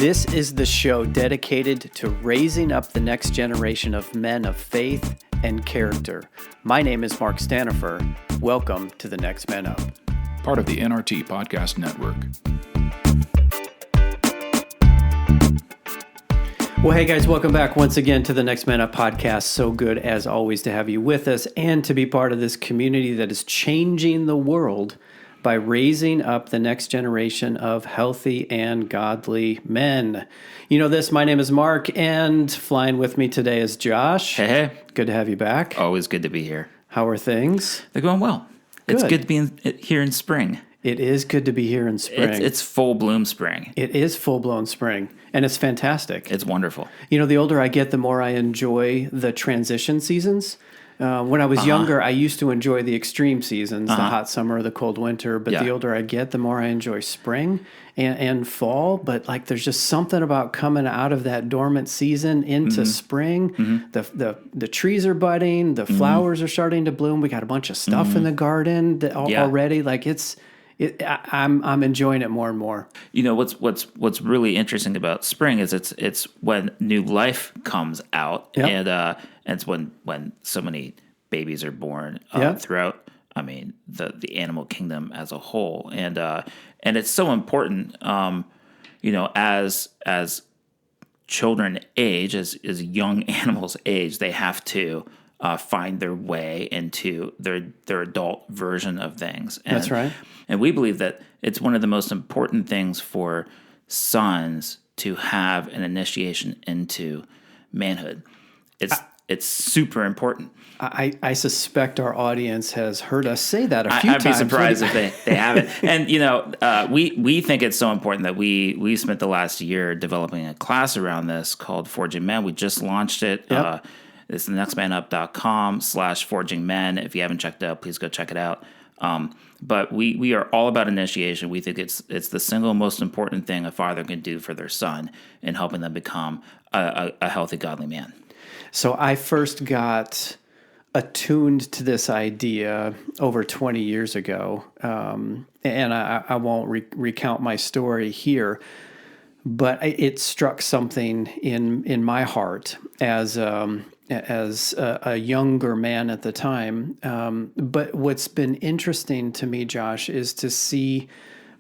This is the show dedicated to raising up the next generation of men of faith and character. My name is Mark Stanifer. Welcome to the Next Men Up. Part of the NRT Podcast Network. Well, hey guys, welcome back once again to the Next Men Up podcast. So good as always to have you with us and to be part of this community that is changing the world by raising up the next generation of healthy and godly men. You know this, my name is Mark, and flying with me today is Josh. Hey. Good to have you back. Always good to be here. How are things? They're going well. Good. It's good to be here in spring. It is good to be here in spring. It's full bloom spring. It is full-blown spring, and it's fantastic. It's wonderful. You know, the older I get, the more I enjoy the transition seasons. When I was younger, I used to enjoy the extreme seasons, the hot summer, the cold winter. But the older I get, the more I enjoy spring and fall. But like, there's just something about coming out of that dormant season into spring. The trees are budding, the flowers are starting to bloom. We got a bunch of stuff in the garden that already. Like I'm enjoying it more and more. You know what's really interesting about spring is it's when new life comes out, and it's when so many babies are born throughout. I mean the animal kingdom as a whole, and it's so important. You know, as children age, as young animals age, they have to find their way into their adult version of things. And, that's right. And we believe that it's one of the most important things for sons to have an initiation into manhood. It's super important. I suspect our audience has heard us say that a few times. I'd be surprised if they haven't. And, you know, we think it's so important that we spent the last year developing a class around this called Forging Men. We just launched it. Yep. It's thenextmanup.com/forging men. If you haven't checked it out, please go check it out. But we are all about initiation. We think it's the single most important thing a father can do for their son in helping them become a healthy, godly man. So I first got attuned to this idea over 20 years ago, and I won't recount my story here, but it struck something in my heart as a younger man at the time. But what's been interesting to me, Josh, is to see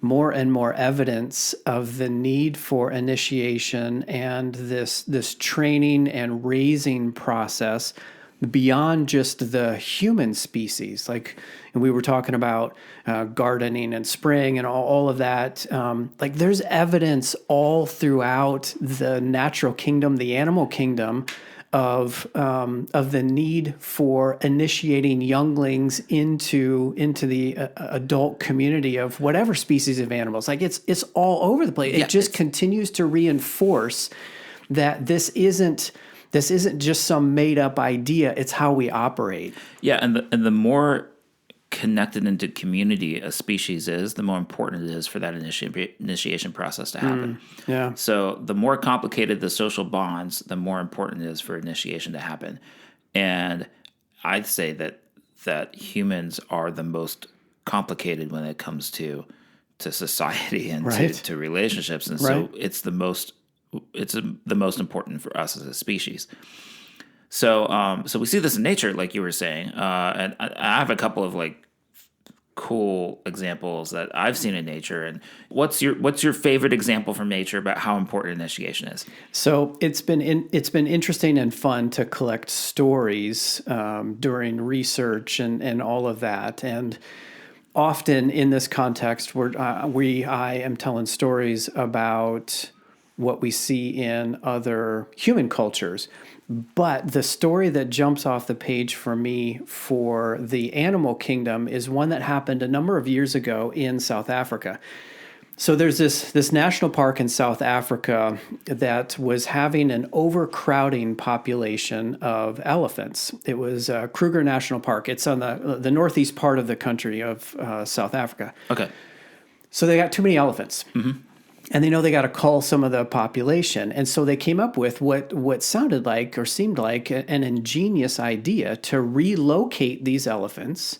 more and more evidence of the need for initiation and this training and raising process beyond just the human species. Like, and we were talking about gardening and spring and all of that. Like, there's evidence all throughout the natural kingdom, the animal kingdom, of the need for initiating younglings into the adult community of whatever species of animals. Like, it's all over the place. It just continues to reinforce that this isn't just some made up idea. It's how we operate. Yeah, and the more connected into community a species is, the more important it is for that initiation process to happen. Yeah. So the more complicated the social bonds, the more important it is for initiation to happen. And I'd say that humans are the most complicated when it comes to society and to relationships, and so it's the most important for us as a species. So we see this in nature, like you were saying, and I have a couple of like cool examples that I've seen in nature. And what's your favorite example from nature about how important initiation is? So it's been interesting and fun to collect stories during research and all of that, and often in this context, I am telling stories about what we see in other human cultures. But the story that jumps off the page for me for the animal kingdom is one that happened a number of years ago in South Africa. So there's this national park in South Africa that was having an overcrowding population of elephants. It was Kruger National Park. It's on the northeast part of the country of South Africa. Okay. So they got too many elephants. Mm-hmm. And they know they got to cull some of the population. And so they came up with what sounded like or seemed like an ingenious idea to relocate these elephants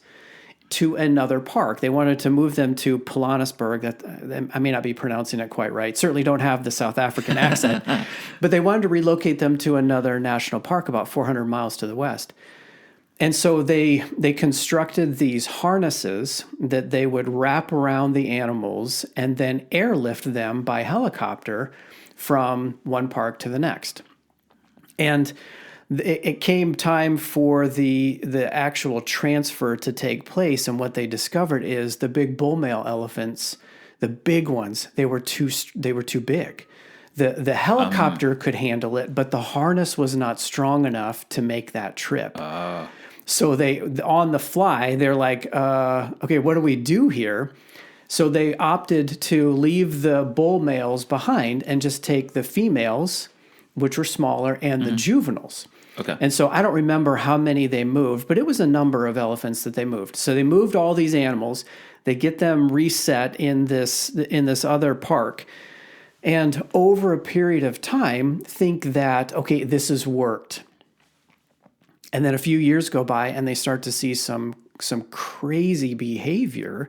to another park. They wanted to move them to Pilanesberg. That I may not be pronouncing it quite right. Certainly don't have the South African accent. But they wanted to relocate them to another national park about 400 miles to the west. And so they constructed these harnesses that they would wrap around the animals and then airlift them by helicopter from one park to the next. And it came time for the actual transfer to take place, and what they discovered is the big bull male elephants, the big ones, they were too big. The helicopter could handle it, but the harness was not strong enough to make that trip. So they, on the fly, they're like, okay, what do we do here? So they opted to leave the bull males behind and just take the females, which were smaller, and the juveniles. Okay. And so I don't remember how many they moved, but it was a number of elephants that they moved. So they moved all these animals. They get them reset in this other park. And over a period of time, think that, okay, this has worked. And then a few years go by and they start to see some crazy behavior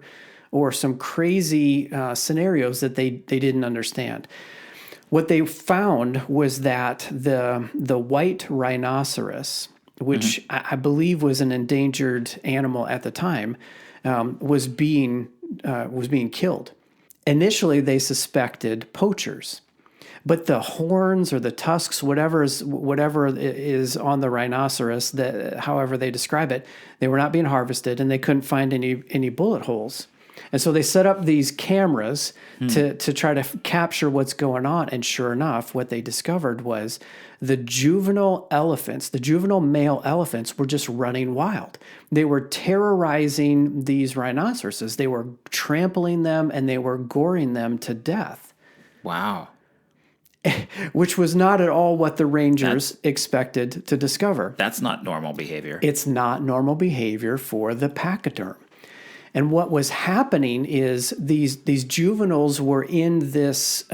or some crazy scenarios that they didn't understand. What they found was that the white rhinoceros, which I believe was an endangered animal at the time, was being killed. Initially, they suspected poachers, but the horns or the tusks, whatever is on the rhinoceros, that however they describe it, they were not being harvested, and they couldn't find any bullet holes. And so they set up these cameras to try to capture what's going on. And sure enough, what they discovered was the juvenile male elephants were just running wild. They were terrorizing these rhinoceroses. They were trampling them and they were goring them to death. Wow. Which was not at all what the rangers expected to discover. That's not normal behavior. It's not normal behavior for the pachyderm. And what was happening is these juveniles were in this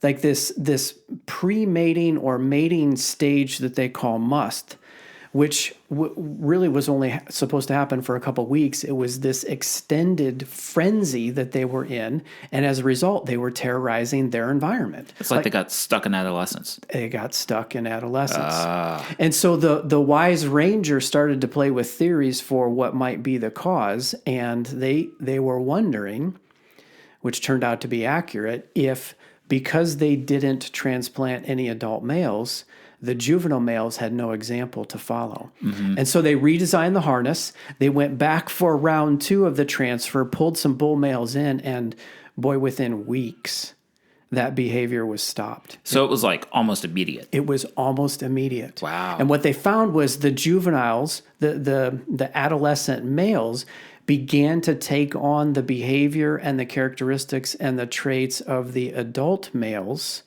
this pre-mating or mating stage that they call must, which really was only supposed to happen for a couple of weeks. It was this extended frenzy that they were in, and as a result, they were terrorizing their environment. It's like they got stuck in adolescence. They got stuck in adolescence. And so the wise ranger started to play with theories for what might be the cause, and they were wondering, which turned out to be accurate, if because they didn't transplant any adult males, the juvenile males had no example to follow. And so they redesigned the harness. They went back for round 2 of the transfer, pulled some bull males in, and boy, within weeks, that behavior was stopped. So it was like almost immediate. It was almost immediate. Wow. And what they found was the juveniles, the adolescent males, began to take on the behavior and the characteristics and the traits of the adult males,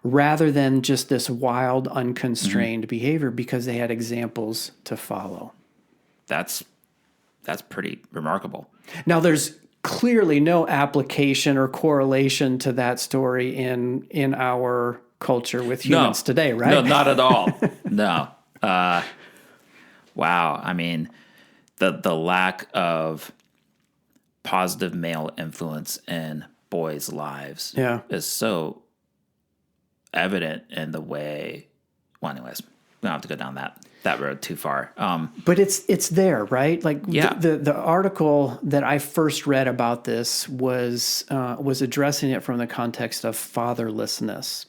rather than just this wild, unconstrained behavior, because they had examples to follow. That's pretty remarkable. Now, there's clearly no application or correlation to that story in our culture with humans today, right? No, not at all. No. Wow. I mean, the lack of positive male influence in boys' lives is so evident in the way. Well, anyways, we don't have to go down that road too far. But it's there, right? Like Yeah. the article that I first read about this was addressing it from the context of fatherlessness.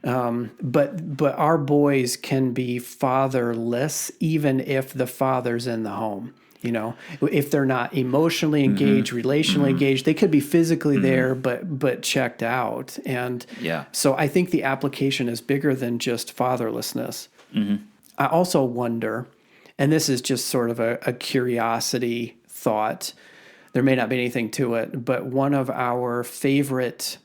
But our boys can be fatherless even if the father's in the home. You know, if they're not emotionally engaged, relationally engaged, they could be physically there, but checked out. And so I think the application is bigger than just fatherlessness. I also wonder, and this is just sort of a curiosity thought, there may not be anything to it, but one of our favorite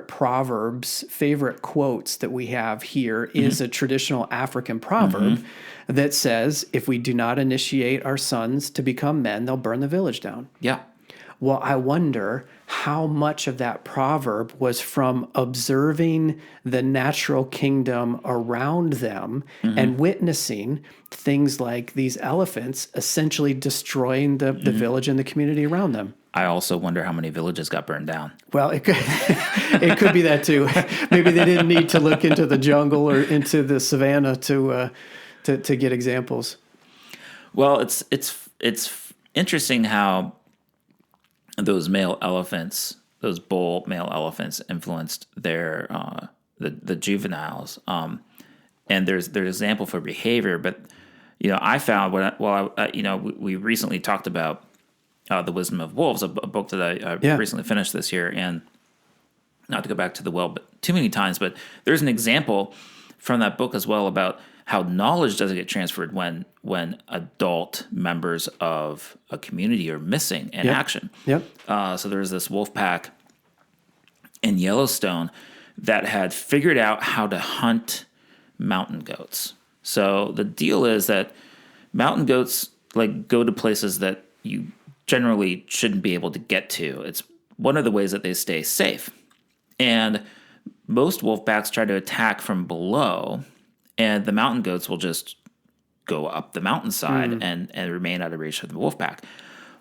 proverbs, favorite quotes that we have here is a traditional African proverb that says, if we do not initiate our sons to become men, they'll burn the village down. Yeah. Well, I wonder how much of that proverb was from observing the natural kingdom around them and witnessing things like these elephants essentially destroying the village and the community around them. I also wonder how many villages got burned down. Well, it could, it could be that too. Maybe they didn't need to look into the jungle or into the savannah to get examples. Well, it's interesting how those male elephants, those bull male elephants, influenced their the juveniles. And there's example for behavior, but I found we recently talked about The Wisdom of Wolves, a book that I recently finished this year, and not to go back to the well, but too many times, but there's an example from that book as well about how knowledge doesn't get transferred when adult members of a community are missing in action. Yep. So there's this wolf pack in Yellowstone that had figured out how to hunt mountain goats. So the deal is that mountain goats go to places that you generally shouldn't be able to get to. It's one of the ways that they stay safe. And most wolf packs try to attack from below, and the mountain goats will just go up the mountainside and remain out of reach of the wolf pack.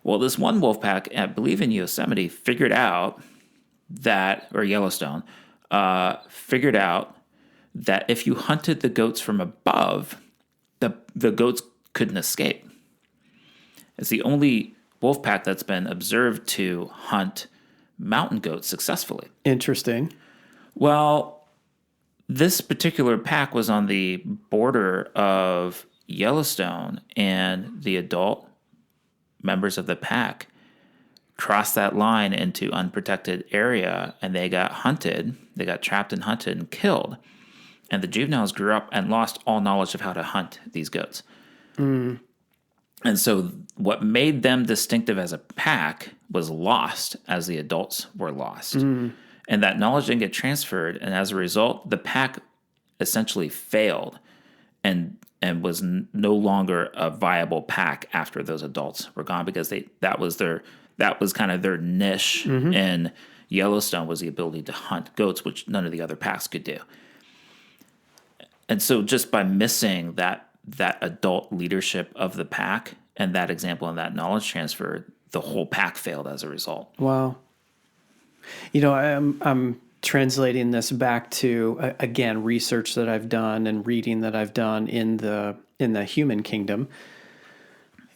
Well, this one wolf pack, I believe in Yosemite, figured out that, or Yellowstone, figured out that if you hunted the goats from above, the goats couldn't escape. It's the only wolf pack that's been observed to hunt mountain goats successfully. Interesting. Well, this particular pack was on the border of Yellowstone, and the adult members of the pack crossed that line into unprotected area, and they got hunted. They got trapped and hunted and killed. And the juveniles grew up and lost all knowledge of how to hunt these goats. And so what made them distinctive as a pack was lost as the adults were lost. And that knowledge didn't get transferred. And as a result, the pack essentially failed and was no longer a viable pack after those adults were gone, because that was kind of their niche in Yellowstone, was the ability to hunt goats, which none of the other packs could do. And so just by missing that adult leadership of the pack and that example and that knowledge transfer, the whole pack failed as a result. Wow. I'm translating this back to, again, research that I've done and reading that I've done in the human kingdom.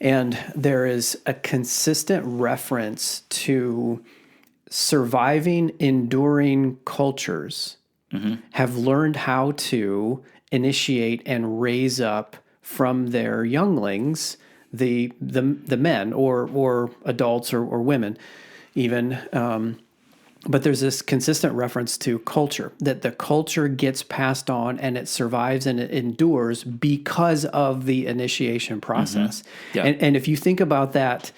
And there is a consistent reference to surviving, enduring cultures have learned how to initiate and raise up from their younglings the men or adults or women even. But there's this consistent reference to culture, that the culture gets passed on and it survives and it endures because of the initiation process. Yeah. And if you think about that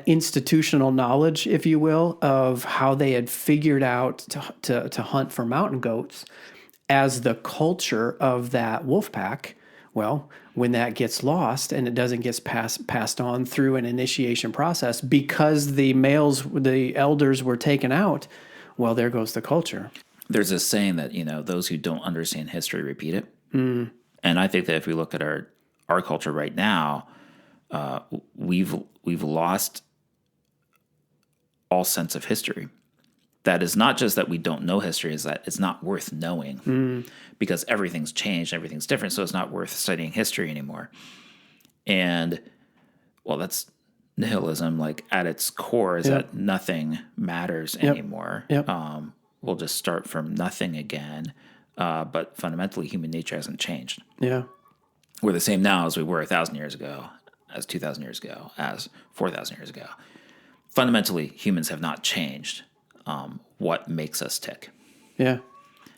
institutional knowledge, if you will, of how they had figured out to hunt for mountain goats as the culture of that wolf pack, well, when that gets lost and it doesn't get passed on through an initiation process because the elders were taken out, well, there goes the culture. There's this saying that, those who don't understand history repeat it. And I think that if we look at our culture right now, we've lost all sense of history. That is not just that we don't know history, is that it's not worth knowing because everything's changed, everything's different, so it's not worth studying history anymore. And, well, that's nihilism, at its core, is that nothing matters anymore. We'll just start from nothing again, but fundamentally human nature hasn't changed. Yeah. We're the same now as we were 1,000 years ago, as 2,000 years ago, as 4,000 years ago. Fundamentally, humans have not changed. What makes us tick. Yeah.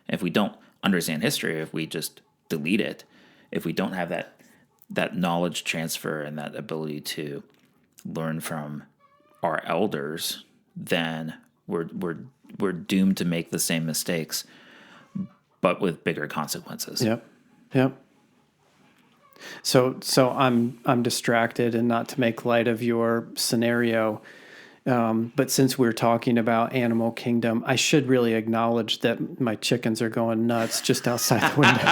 If we don't understand history, if we just delete it, if we don't have that knowledge transfer and that ability to learn from our elders, then we're doomed to make the same mistakes, but with bigger consequences. Yep. So I'm distracted, and not to make light of your scenario. But since we're talking about animal kingdom, I should really acknowledge that my chickens are going nuts just outside the window.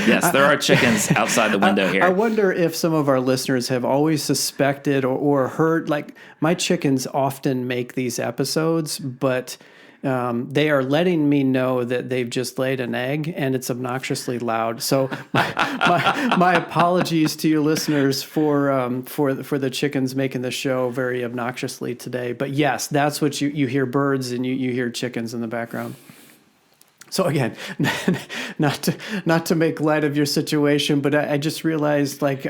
Yes, there are chickens outside the window here. I wonder if some of our listeners have always suspected or heard, like, my chickens often make these episodes, but they are letting me know that they've just laid an egg and it's obnoxiously loud. So my apologies to you listeners for the chickens making the show very obnoxiously today. But yes, that's what you hear, birds, and you hear chickens in the background. So again, not to make light of your situation, but I just realized, like,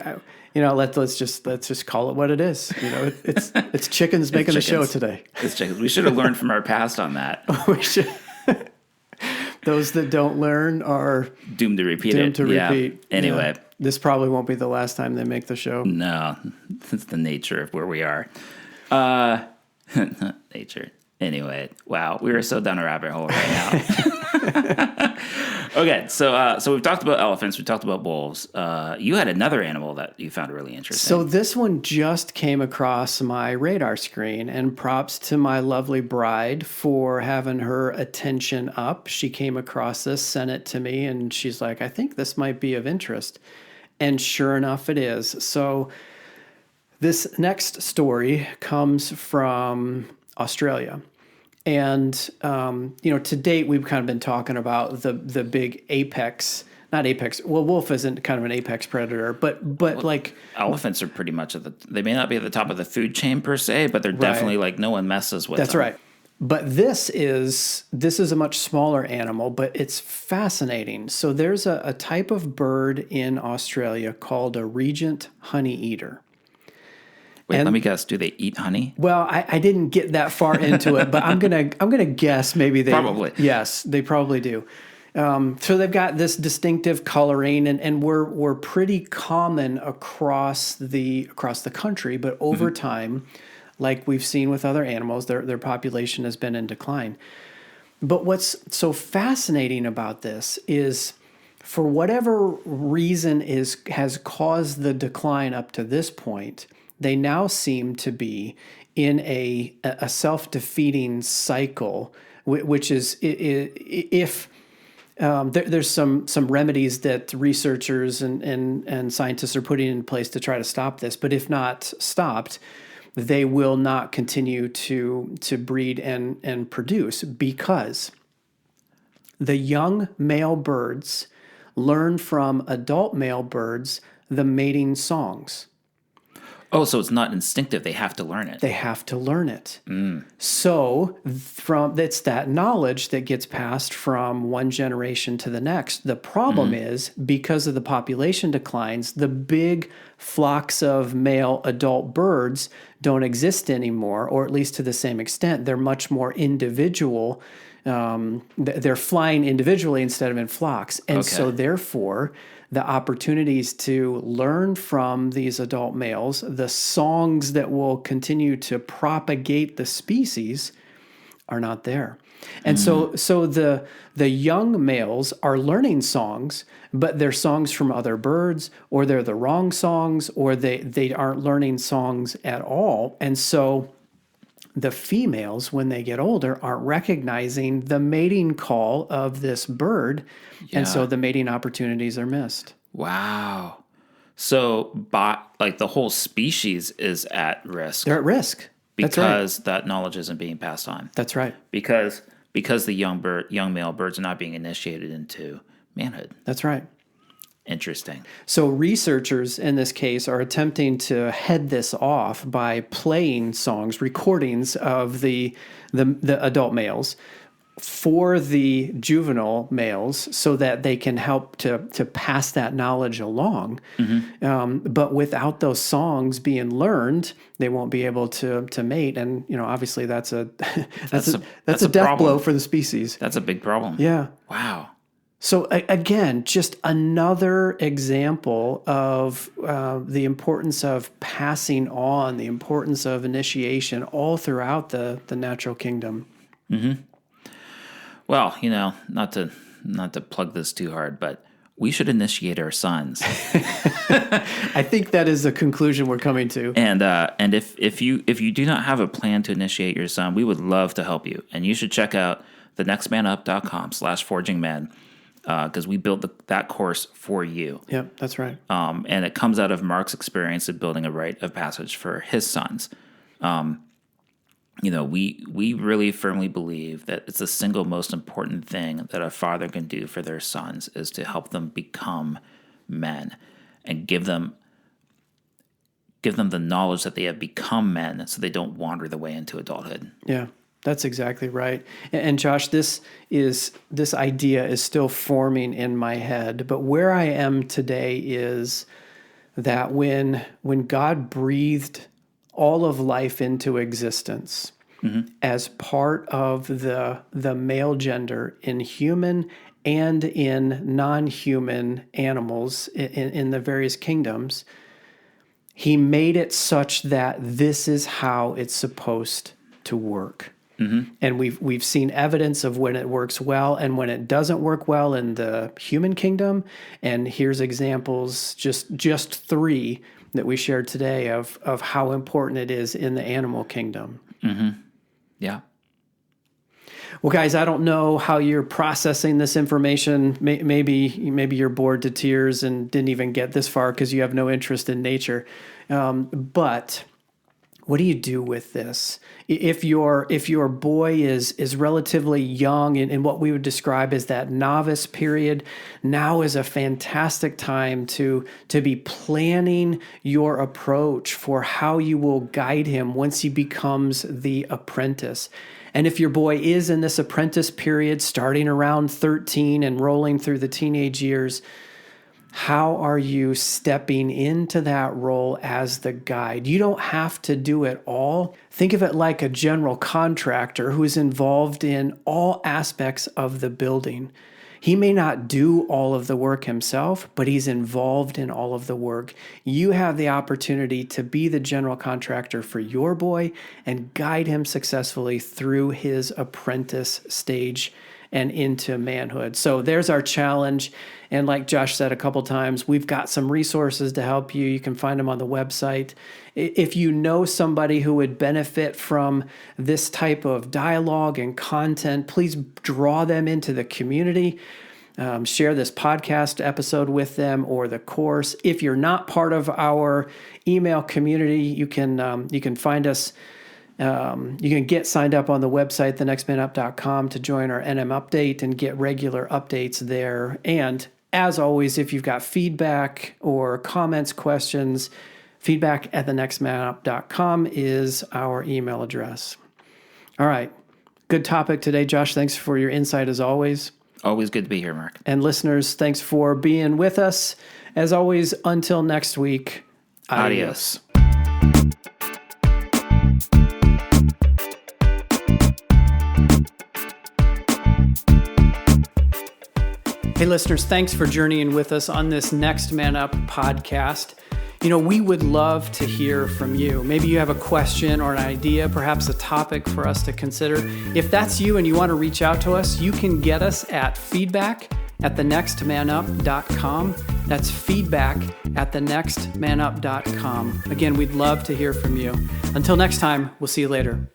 let's just call it what it is. It's chickens making the show today. It's chickens. We should have learned from our past on that. We should. Those that don't learn are doomed to repeat it. Repeat. Anyway, this probably won't be the last time they make the show. No, it's the nature of where we are. Nature. Anyway, wow, we are so down a rabbit hole right now. Okay, so we've talked about elephants, we talked about wolves. You had another animal that you found really interesting. So this one just came across my radar screen, and props to my lovely bride for having her attention up. She came across this, sent it to me, and she's like, I think this might be of interest. And sure enough, it is. So this next story comes from Australia. And, to date, we've kind of been talking about the big not apex. Well, wolf isn't kind of an apex predator, but like elephants are pretty much they may not be at the top of the food chain per se, but they're definitely like no one messes with them. That's right. But this is a much smaller animal, but it's fascinating. So there's a type of bird in Australia called a regent honey eater. Wait, let me guess. Do they eat honey? Well, I didn't get that far into it, but I'm gonna guess maybe they probably. Yes, they probably do. So they've got this distinctive coloring, and we're pretty common across the country, but over time, like we've seen with other animals, their population has been in decline. But what's so fascinating about this is, for whatever reason has caused the decline up to this point, they now seem to be in a self-defeating cycle, which is, if there's some remedies that researchers and scientists are putting in place to try to stop this, but if not stopped, they will not continue to breed and produce, because the young male birds learn from adult male birds the mating songs. Oh, so it's not instinctive. They have to learn it. They have to learn it. So it's that knowledge that gets passed from one generation to the next. The problem is, because of the population declines, the big flocks of male adult birds don't exist anymore, or at least to the same extent. They're much more individual. They're flying individually instead of in flocks. And so therefore, the opportunities to learn from these adult males, the songs that will continue to propagate the species, are not there. And so the young males are learning songs, but they're songs from other birds, or they're the wrong songs, or they aren't learning songs at all. And so the females, when they get older, aren't recognizing the mating call of this bird, and so the mating opportunities are missed. Wow. So, the whole species is at risk. They're at risk. Because that knowledge isn't being passed on. That's right. Because the young male birds are not being initiated into manhood. That's right. Interesting. So researchers in this case are attempting to head this off by playing songs, recordings of the adult males for the juvenile males, so that they can help to pass that knowledge along. But without those songs being learned, they won't be able to mate. And obviously that's a death blow for the species. That's a big problem. Yeah. Wow. So again, just another example of the importance of passing on, the importance of initiation all throughout the natural kingdom. Well, not to plug this too hard, but we should initiate our sons. I think that is the conclusion we're coming to. And if you do not have a plan to initiate your son, we would love to help you. And you should check out thenextmanup.com/forgingmen because we built that course for you. Yep, that's right. And it comes out of Mark's experience of building a rite of passage for his sons. We really firmly believe that it's the single most important thing that a father can do for their sons is to help them become men and give them the knowledge that they have become men so they don't wander the way into adulthood. Yeah, that's exactly right. And Josh, this idea is still forming in my head, but where I am today is that when God breathed all of life into existence as part of the male gender in human and in non-human animals in the various kingdoms, he made it such that this is how it's supposed to work. And we've seen evidence of when it works well and when it doesn't work well in the human kingdom. And here's examples, just 3 that we shared today of how important it is in the animal kingdom. Yeah. Well, guys, I don't know how you're processing this information. Maybe you're bored to tears and didn't even get this far because you have no interest in nature. But what do you do with this? If your boy is relatively young in what we would describe as that novice period, now is a fantastic time to be planning your approach for how you will guide him once he becomes the apprentice. And if your boy is in this apprentice period, starting around 13 and rolling through the teenage years, how are you stepping into that role as the guide? You don't have to do it all. Think of it like a general contractor who is involved in all aspects of the building. He may not do all of the work himself, but he's involved in all of the work. You have the opportunity to be the general contractor for your boy and guide him successfully through his apprentice stage and into manhood. So there's our challenge. And like Josh said a couple times, we've got some resources to help you. You can find them on the website. If you know somebody who would benefit from this type of dialogue and content, please draw them into the community. Share this podcast episode with them or the course. If you're not part of our email community, you can find us. You can get signed up on the website, thenextmanup.com, to join our NM update and get regular updates there. And as always, if you've got feedback or comments, questions, feedback@thenextmanup.com is our email address. All right. Good topic today, Josh. Thanks for your insight as always. Always good to be here, Mark. And listeners, thanks for being with us. As always, until next week, adios. Hey, listeners, thanks for journeying with us on this Next Man Up podcast. We would love to hear from you. Maybe you have a question or an idea, perhaps a topic for us to consider. If that's you and you want to reach out to us, you can get us at feedback@thenextmanup.com. That's feedback@thenextmanup.com. Again, we'd love to hear from you. Until next time, we'll see you later.